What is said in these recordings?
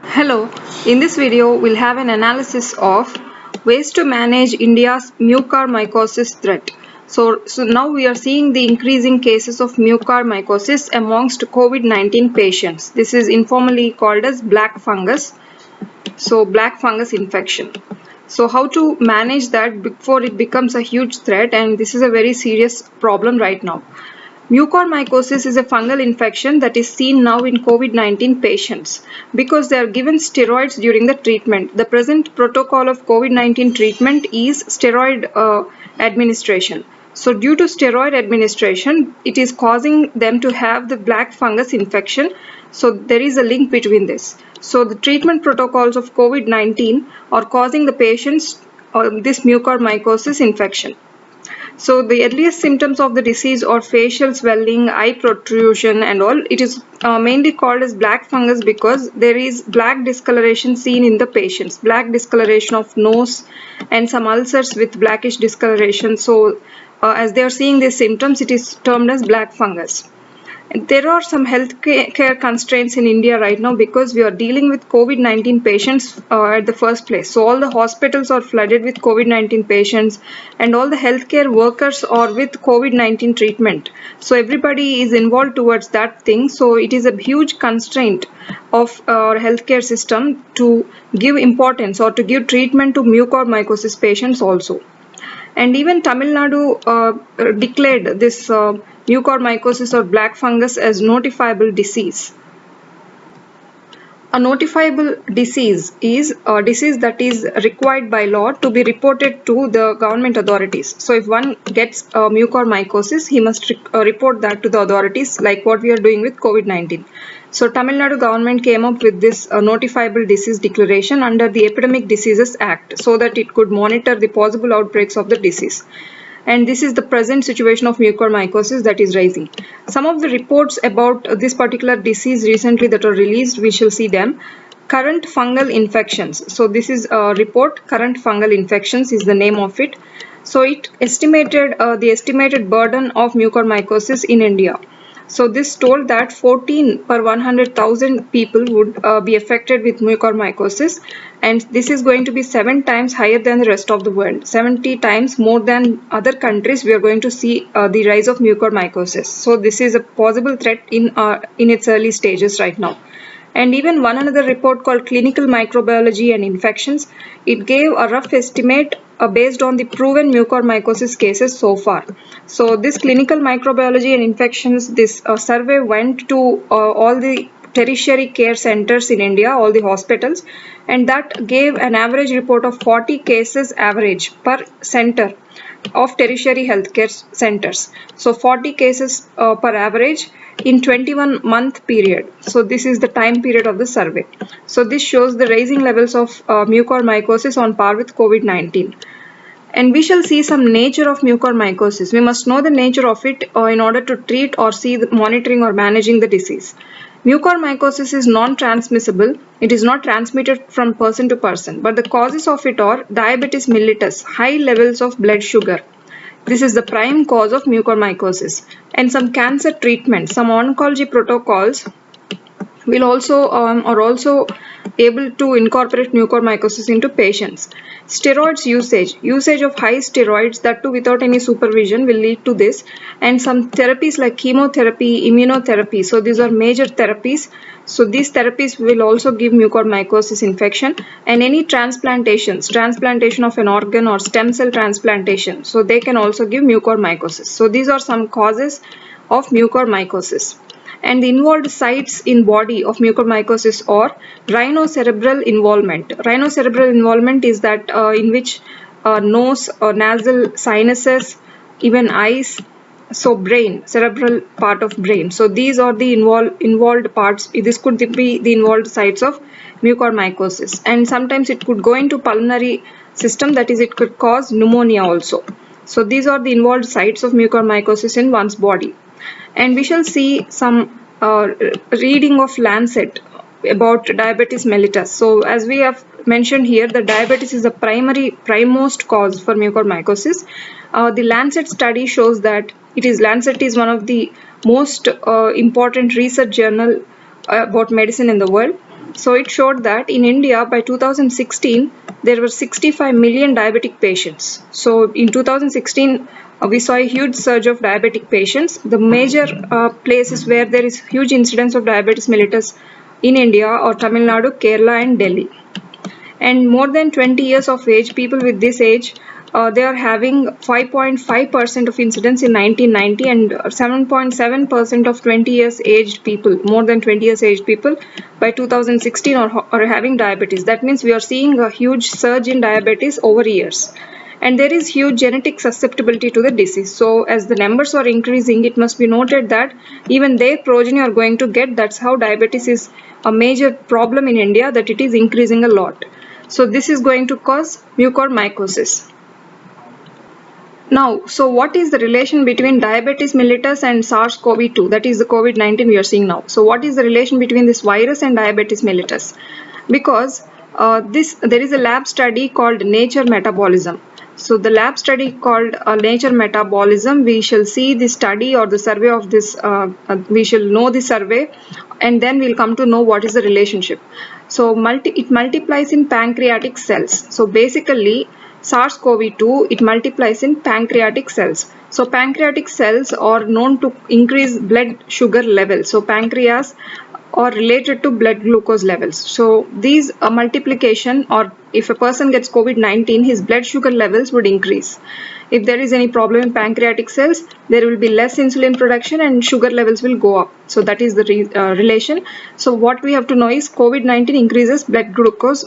Hello, in this video we'll have an analysis of ways to manage India's mucormycosis threat. So now we are seeing the increasing cases of mucormycosis amongst COVID-19 patients. This is informally called as black fungus. So black fungus infection. So how to manage that before it becomes a huge threat, and this is a very serious problem right now. Mucormycosis is a fungal infection that is seen now in COVID-19 patients because they are given steroids during the treatment. The present protocol of COVID-19 treatment is steroid administration. So due to steroid administration, it is causing them to have the black fungus infection. So there is a link between this. So the treatment protocols of COVID-19 are causing the patients this mucormycosis infection. So the earliest symptoms of the disease are facial swelling, eye protrusion and all. It is mainly called as black fungus because there is black discoloration seen in the patients, black discoloration of nose and some ulcers with blackish discoloration. So as they are seeing these symptoms, it is termed as black fungus. There are some health care constraints in India right now because we are dealing with COVID-19 patients at the first place. So all the hospitals are flooded with COVID-19 patients and all the healthcare workers are with COVID-19 treatment. So everybody is involved towards that thing. So it is a huge constraint of our healthcare system to give importance or to give treatment to mucormycosis patients also. And even Tamil Nadu declared this mucormycosis or black fungus as notifiable disease. A notifiable disease is a disease that is required by law to be reported to the government authorities. So if one gets mucormycosis, he must report that to the authorities, like what we are doing with COVID-19. So Tamil Nadu government came up with this notifiable disease declaration under the Epidemic Diseases Act so that it could monitor the possible outbreaks of the disease. And this is the present situation of mucormycosis that is rising. Some of the reports about this particular disease recently that are released, we shall see them. Current fungal infections. So this is a report, current fungal infections is the name of it. So it estimated the estimated burden of mucormycosis in India. So this told that 14 per 100,000 people would be affected with mucormycosis, and this is going to be 7 times higher than the rest of the world. 70 times more than other countries we are going to see the rise of mucormycosis. So this is a possible threat in its early stages right now. And even one another report called Clinical Microbiology and Infections, it gave a rough estimate based on the proven mucormycosis cases so far. So this Clinical Microbiology and Infections, this survey went to all the tertiary care centers in India, all the hospitals, and that gave an average report of 40 cases average per center of tertiary healthcare centers. So 40 cases per average in 21-month period. So this is the time period of the survey. So this shows the rising levels of mucormycosis on par with COVID-19. And we shall see some nature of mucormycosis. We must know the nature of it in order to treat or see the monitoring or managing the disease. Mucormycosis is non-transmissible. It is not transmitted from person to person, but the causes of it are diabetes mellitus, high levels of blood sugar. This is the prime cause of mucormycosis. And some cancer treatment, some oncology protocols will also are also able to incorporate mucormycosis into patients. Steroids usage of high steroids, that too without any supervision, will lead to this. And some therapies like chemotherapy, immunotherapy, so these are major therapies. So these therapies will also give mucormycosis infection. And any transplantation of an organ or stem cell transplantation, so they can also give mucormycosis. So these are some causes of mucormycosis. And the involved sites in body of mucormycosis are rhinocerebral involvement. Rhinocerebral involvement is that in which nose or nasal sinuses, even eyes, so brain, cerebral part of brain. So these are the involved parts. This could be the involved sites of mucormycosis. And sometimes it could go into pulmonary system, that is, it could cause pneumonia also. So these are the involved sites of mucormycosis in one's body. And we shall see some reading of Lancet about diabetes mellitus. So as we have mentioned here, the diabetes is the primemost cause for mucormycosis. The Lancet study shows that Lancet is one of the most important research journal about medicine in the world. So it showed that in India by 2016 there were 65 million diabetic patients. So in 2016 we saw a huge surge of diabetic patients. The major places where there is huge incidence of diabetes mellitus in India are Tamil Nadu, Kerala and Delhi. And more than 20 years of age, people with this age, they are having 5.5% of incidence in 1990 and 7.7% of 20 years aged people, more than 20 years aged people by 2016 are having diabetes. That means we are seeing a huge surge in diabetes over years. And there is huge genetic susceptibility to the disease. So as the numbers are increasing, it must be noted that even their progeny are going to get. That's how diabetes is a major problem in India, that it is increasing a lot. So this is going to cause mucormycosis. Now, so what is the relation between diabetes mellitus and SARS-CoV-2? That is the COVID-19 we are seeing now. So what is the relation between this virus and diabetes mellitus? Because there is a lab study called Nature Metabolism. So the lab study called Nature Metabolism, we shall see the study or the survey of this, we shall know the survey, and then we'll come to know what is the relationship. So it multiplies in pancreatic cells. So basically SARS-CoV-2, it multiplies in pancreatic cells. So pancreatic cells are known to increase blood sugar levels. So pancreas are related to blood glucose levels. So these multiplication, or if a person gets COVID-19, his blood sugar levels would increase. If there is any problem in pancreatic cells, there will be less insulin production and sugar levels will go up. So that is the relation. So what we have to know is COVID-19 increases blood glucose,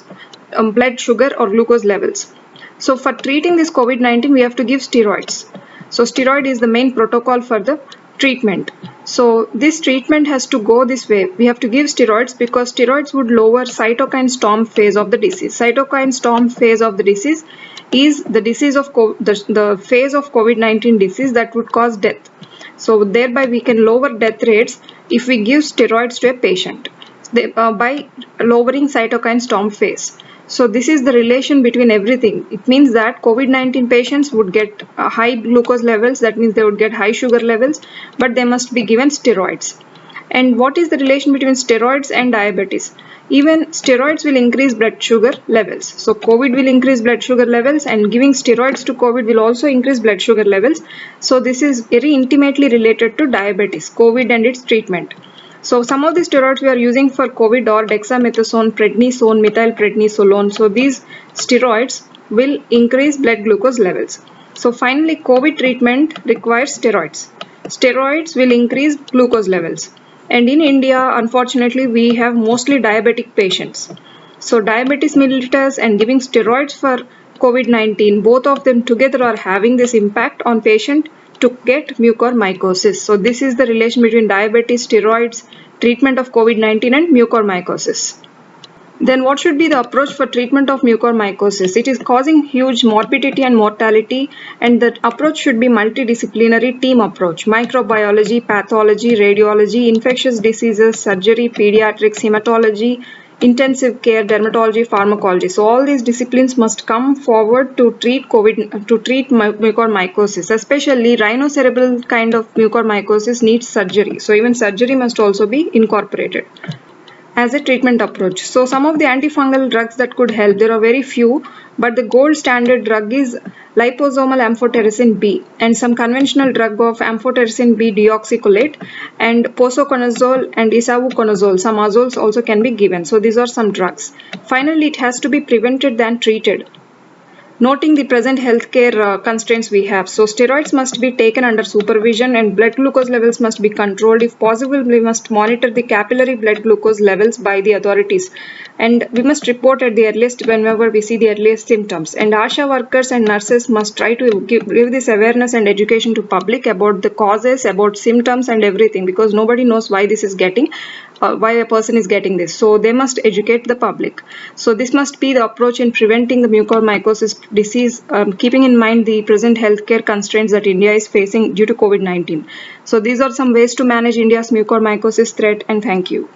blood sugar or glucose levels. So for treating this COVID-19, we have to give steroids. So steroid is the main protocol for the treatment. So this treatment has to go this way. We have to give steroids because steroids would lower cytokine storm phase of the disease. Cytokine storm phase of the disease is the disease of the phase of COVID-19 disease that would cause death. So thereby we can lower death rates if we give steroids to a patient by lowering cytokine storm phase. So this is the relation between everything. It means that COVID-19 patients would get high glucose levels. That means they would get high sugar levels, but they must be given steroids. And what is the relation between steroids and diabetes? Even steroids will increase blood sugar levels. So COVID will increase blood sugar levels, and giving steroids to COVID will also increase blood sugar levels. So this is very intimately related to diabetes, COVID and its treatment. So some of the steroids we are using for COVID are dexamethasone, prednisone, methylprednisolone. So these steroids will increase blood glucose levels. So finally, COVID treatment requires steroids. Steroids will increase glucose levels. And in India, unfortunately, we have mostly diabetic patients. So diabetes mellitus and giving steroids for COVID-19, both of them together are having this impact on patient to get mucormycosis. So this is the relation between diabetes, steroids, treatment of COVID-19 and mucormycosis. Then what should be the approach for treatment of mucormycosis? It is causing huge morbidity and mortality, and the approach should be multidisciplinary team approach. Microbiology, pathology, radiology, infectious diseases, surgery, pediatrics, hematology, intensive care, dermatology, pharmacology. So all these disciplines must come forward to treat mucormycosis. Especially rhinocerebral kind of mucormycosis needs surgery. So even surgery must also be incorporated as a treatment approach. So some of the antifungal drugs that could help, there are very few, but the gold standard drug is liposomal amphotericin B, and some conventional drug of amphotericin B deoxycholate, and posaconazole and isavuconazole. Some azoles also can be given. So these are some drugs. Finally, it has to be prevented than treated, noting the present healthcare constraints we have. So steroids must be taken under supervision, and blood glucose levels must be controlled. If possible, we must monitor the capillary blood glucose levels by the authorities, and we must report at the earliest whenever we see the earliest symptoms. And ASHA workers and nurses must try to give this awareness and education to public about the causes, about symptoms and everything, because nobody knows why this is getting why a person is getting this. So they must educate the public. So this must be the approach in preventing the mucormycosis disease, keeping in mind the present healthcare constraints that India is facing due to COVID-19. So these are some ways to manage India's mucormycosis threat, and thank you.